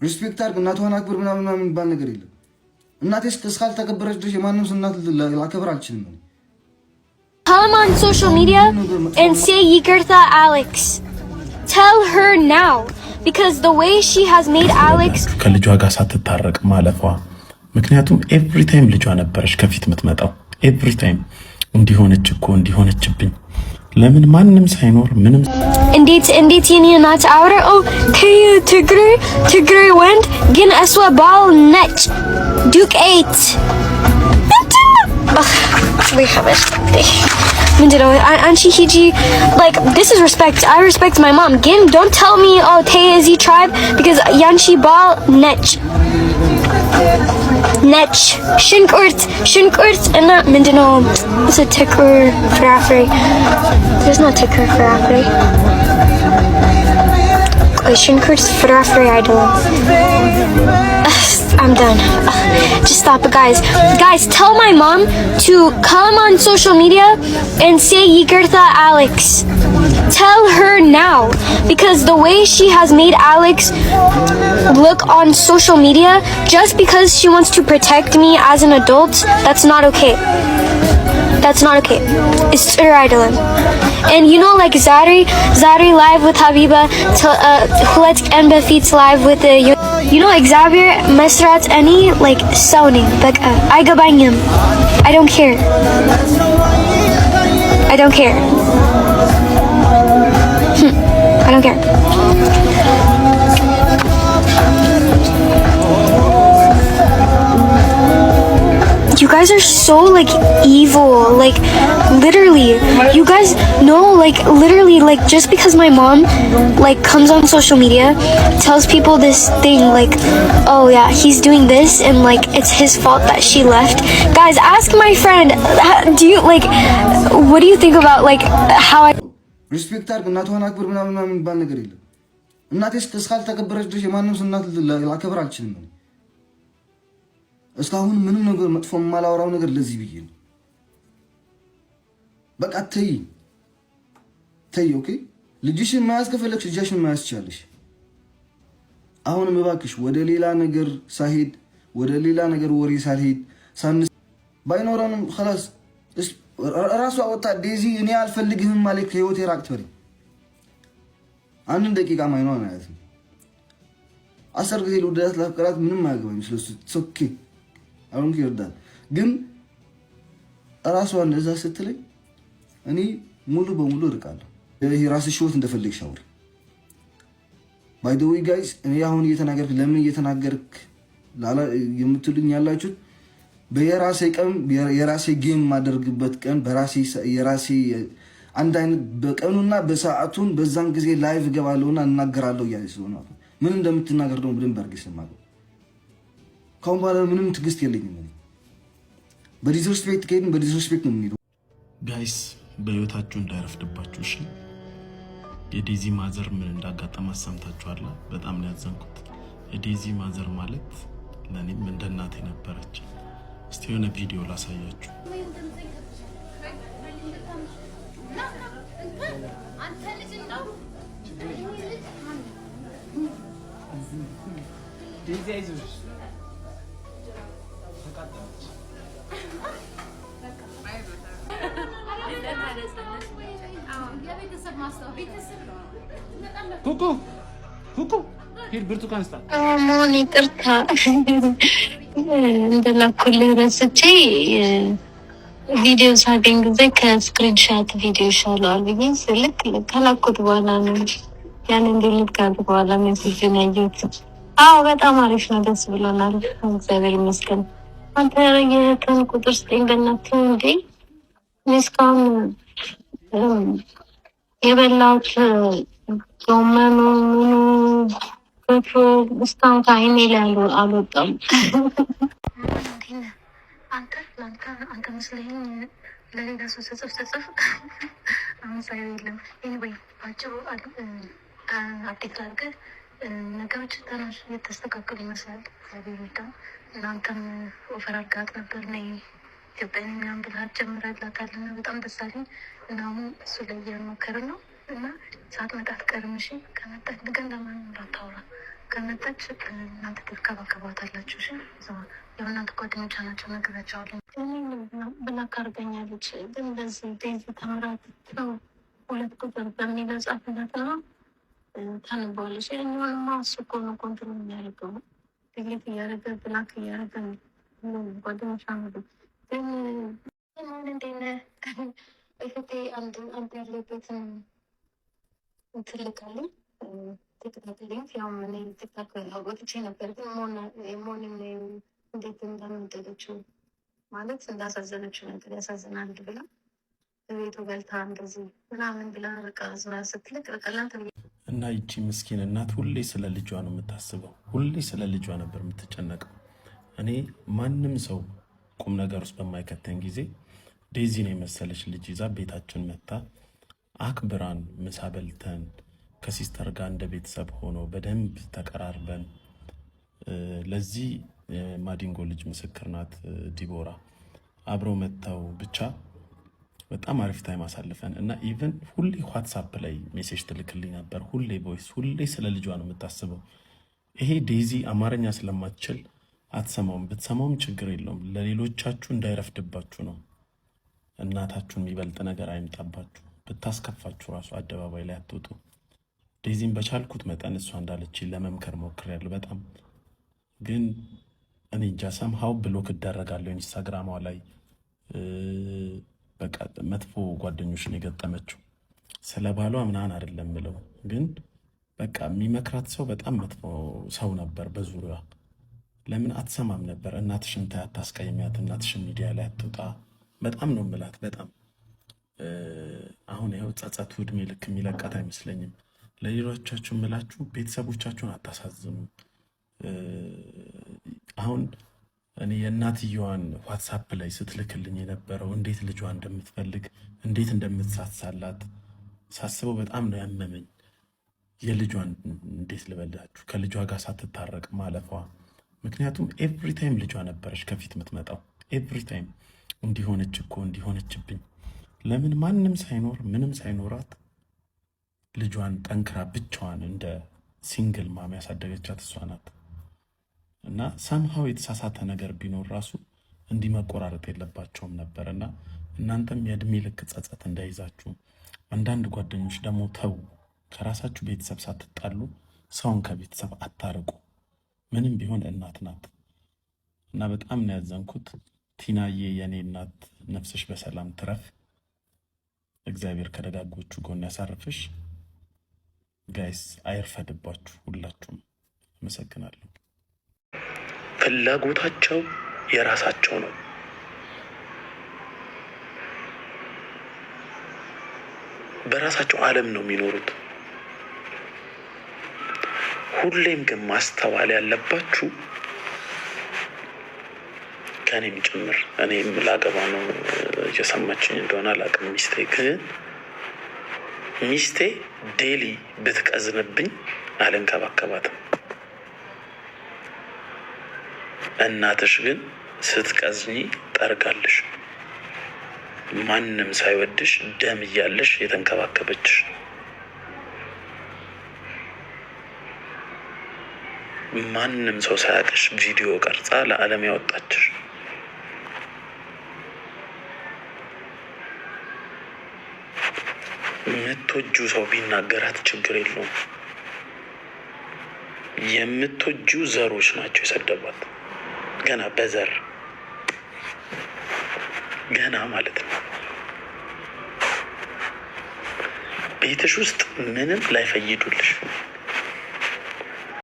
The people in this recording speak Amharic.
ሪስፔክት አድርግ እናቷን አክብር ምናምን የሚባል ነገር የለም። እናቴ እስካልተከበረች ድረስ የማንም እናት ላከብር አልችልም። Come on social media and say Yigirtha Alex. Tell her now because the way she has made Alex ከልጇ ጋር ሳትታረቅ ማለፏ ምክንያቱም ኤቭሪ ታይም ልጇ ነበረች ከፊት የምትመጣው ኤቭሪ ታይም እንዲሆነችብኝ ለምን ማንም ሳይኖር ምንም እንዴት የኔ እናት አውራ ትግሬ ወንድ ግን እሷ ባል ነጭ ዱቄት Anchi Hiji, like, this is respect. I respect my mom. Gin, don't tell me, oh, Teyazi tribe, because Yanchi Bal, Nech. Shinkurt, and not Mindino. It's a ticker for Afri. There's no ticker for Afri. Shinkurt's for Afri idol. I'm done. Just stop it, guys. Guys, tell my mom to come on social media and say Yigirtha Alex. Tell her now because the way she has made Alex look on social media just because she wants to protect me as an adult, that's not okay. That's not okay. It's her idol. And you know, like Zari live with Habiba, Hulet and Befit's live with the, you know, Xavier Mesrat any like sounding like I go buying him. I don't care. I don't care. I don't care. You guys are so like evil, like literally. You guys know, like literally, like just because my mom like comes on social media, tells people this thing like, oh yeah, he's doing this and like it's his fault that she left. Guys, ask my friend. Do you like? What do you think about like how I? Respect አድርግ እናቷን አክብር ምናምን የሚባል ነገር የለም። እናቴ እስካልተከበረች ድረስ የማንም እናት ላከብር አልችልም። እስካሁን ምንም ነገር መጥፎ ማላወራው ነገር ለዚህ ብዬ ነው። በቃ ተይ ኦኬ። ልጅሽን ማያዝ ከፈለግሽ ልጅሽን ማያዝ ትችያለሽ። አሁንም እባክሽ ወደ ሌላ ነገር ሳይሄድ ወደ ሌላ ነገር ወሬ ሳልሄድ ባይኖረንም خلاص ራሷ ወጣ ዴዚ እኔ አልፈልግህም ማለት ከህይወቴ ራቅ ትበል። አንድ ደቂቃ ማይኖር ማለት ነው። 10 ጊዜ ልወዳት ላፍቀራት ምንም አያገባኝም ስለሱ ኦኬ አሁን ይወዳል ግን ራሷ እንደዛ ስትለኝ እኔ ሙሉ በሙሉ እርቃለሁ። ይሄ ራስሽ ህይወት እንደፈለግሽ አውሪ። ባይ ዘ ዌይ ጋይስ እኔ አሁን እየተናገርክ ለምን እየተናገርክ የምትሉኝ ያላችሁት በየራሴ ቀን የራሴ ጌም ማደርግበት ቀን በራሴ የራሴ አንድ አይነት በቀኑና በሰዓቱን በዛን ጊዜ ላይቭ ገባለሁና እናገራለሁ ያይስ ነው። ምን እንደምትናገር ደግሞ ብለን በርግስ ማቀው ካሁን በኋላ ምንም ትግስት የለኝም። በዲስሪስፔክት ከሄድን በዲስሪስፔክት ነው የምንሄደው። ጋይስ በህይወታችሁ እንዳይረፍድባችሁ እሺ። የዴዚ ማዘር ምን እንዳጋጠማት ሰምታችኋል። በጣም ነው ያዘንኩት። የዴዚ ማዘር ማለት ለኔም እንደ እናቴ ነበረች። እስቲ የሆነ ቪዲዮ ላሳያችሁ። ዴዚ አይዞሽ ኩኩ ሂድ ብርቱካን ስጣት። አሞን ይቅርታ እንደላኩልህ ረስቼ ቪዲዮ ሳገኝ ጊዜ ከስክሪንሻት ቪዲዮ ይሻላል ብዬ ስልክ ከላኩት በኋላ ነው ያንን ዲሊት ካደረኩ በኋላ ሜሴጅን ያየሁት። አዎ በጣም አሪፍ ነው፣ ደስ ብሎናል። እግዚአብሔር ይመስገን። አንተ የእህትን ቁጥር ስጠኝ በእናትህ። እንዴ እስካሁን የበላሁት ጎመኑ ምኑ በቶ እስካሁን ከዓይኔ ላይ አልወጣም። አንተ መስለኝ ለሌላ ሰው ተጽፍ አሁን ሳይው የለም። ኤኒዌይ ባጭሩ አፕዴት አድርገህ ነገሮች ትንሽ የተስተካከሉ ይመስላል። ቤታ እናንተም ኦፈር አድርጋት ነበር ነይ ኢትዮጵያ ምናምን ብለሃት ጀምረላታል እና በጣም ደስ አለኝ። እና አሁን እሱ ላይ እየሞከርን ነው እና ሰዓት መጣት ቀርም። እሺ ከመጣት ግን ለማንም እንዳታወራ ከመጣች እናንተ ትከባከባታላችሁ። የእናንተ ጓደኞቿ ናቸው ነግሬያቸዋለሁ። ብላክ አድርገኛለች። ግን በዚህ ዴዚ ተምራት ነው 2 ቁጥር በሚለው ጻፍላት ነው ታንባለች። ያኛውንማ እሱ እኮ ነው ኮንትሮል የሚያደርገው ድሌት እያደረገ ብላክ እያደረገ ጓደኞቿ ነው። ግን እንዴነ እህቴ አንድ ያለበትን ትልካለኝ ትክታክልኝ ያው ምን ትክታክ ወጥቼ ነበር። ግን ሞንም እንዴት እንዳመጠለችው ማለት እንዳሳዘነችው ነገር ያሳዝናል ብላ ቤቱ በልታ እንደዚህ ምናምን ብላ በቃ ዙራ ስትልቅ በቀላንተ እና ይቺ ምስኪን እናት ሁሌ ስለ ልጇ ነው የምታስበው። ሁሌ ስለ ልጇ ነበር የምትጨነቀው። እኔ ማንም ሰው ቁም ነገር ውስጥ በማይከተን ጊዜ ዴዚን የመሰለች ልጅ ይዛ ቤታችን መታ አክብራን ምሳ በልተን ከሲስተር ጋር እንደ ቤተሰብ ሆኖ በደንብ ተቀራርበን ለዚህ ማዲንጎ ልጅ ምስክር ናት ዲቦራ አብረው መጥተው ብቻ በጣም አሪፍ ታይም አሳልፈን እና ኢቨን ሁሌ ዋትሳፕ ላይ ሜሴጅ ትልክልኝ ነበር። ሁሌ ቮይስ፣ ሁሌ ስለ ልጇ ነው የምታስበው። ይሄ ዴዚ አማርኛ ስለማትችል አትሰማውም። ብትሰማውም ችግር የለውም። ለሌሎቻችሁ እንዳይረፍድባችሁ ነው። እናታችሁን የሚበልጥ ነገር አይምጣባችሁ። ብታስከፋችሁ ራሱ አደባባይ ላይ አትወጡ። ዴዚን በቻልኩት መጠን እሷ እንዳለች ለመምከር ሞክሬያለሁ። በጣም ግን እኔ እንጃ ሰምሃው ብሎክ እደረጋለሁ ኢንስታግራሟ ላይ። በቃ መጥፎ ጓደኞች ነው የገጠመችው። ስለ ባሏ ምናምን አይደለም ምለው፣ ግን በቃ የሚመክራት ሰው በጣም መጥፎ ሰው ነበር በዙሪያ። ለምን አትሰማም ነበር? እናትሽን ታይ፣ አታስቀይሚያት፣ እናትሽን ሚዲያ ላይ አትውጣ። በጣም ነው ምላት። በጣም አሁን ይኸው ጸጸቱ እድሜ ልክ የሚለቃት አይመስለኝም። ለሌሎቻችሁ ምላችሁ ቤተሰቦቻችሁን አታሳዝኑ። አሁን እኔ የእናትየዋን ዋትሳፕ ላይ ስትልክልኝ የነበረው እንዴት ልጇ እንደምትፈልግ እንዴት እንደምትሳሳላት ሳስበው በጣም ነው ያመመኝ። የልጇን እንዴት ልበላችሁ ከልጇ ጋር ሳትታረቅ ማለፏ። ምክንያቱም ኤቭሪ ታይም ልጇ ነበረች ከፊት የምትመጣው። ኤቭሪ ታይም እንዲሆነች እኮ እንዲሆነችብኝ። ለምን ማንም ሳይኖር ምንም ሳይኖራት ልጇን ጠንክራ ብቻዋን እንደ ሲንግል ማም ያሳደገቻት እሷ ናት። እና ሰምሃው የተሳሳተ ነገር ቢኖር ራሱ እንዲህ መቆራረጥ የለባቸውም ነበር። እና እናንተም የእድሜ ልክ ጸጸት እንዳይዛችሁ። አንዳንድ ጓደኞች ደግሞ ተው፣ ከራሳችሁ ቤተሰብ ሳትጣሉ ሰውን ከቤተሰብ አታርቁ። ምንም ቢሆን እናት ናት። እና በጣም ነው ያዘንኩት። ቲናዬ የኔ እናት ነፍስሽ በሰላም ትረፍ። እግዚአብሔር ከደጋጎቹ ጎን ያሳርፍሽ። ጋይስ አይርፈድባችሁ ሁላችሁም። አመሰግናለሁ። ፍላጎታቸው የራሳቸው ነው። በራሳቸው ዓለም ነው የሚኖሩት። ሁሌም ግን ማስተዋል ያለባችሁ ከኔም ጭምር እኔም ላገባ ነው እየሰማችኝ እንደሆነ አላውቅም። ሚስቴ ዴሊ ብትቀዝንብኝ አልንከባከባትም። እናትሽ ግን ስትቀዝኝ ጠርጋለሽ። ማንም ሳይወድሽ ደም እያለሽ የተንከባከበችሽ። ማንም ሰው ሳያውቅሽ ቪዲዮ ቀርጻ ለዓለም ያወጣችሽ። የምትወጁ ሰው ቢናገራት ችግር የለውም። የምትወጁ ዘሮች ናቸው የሰደቧት። ገና በዘር ገና ማለት ነው። ቤትሽ ውስጥ ምንም ላይፈይዱልሽ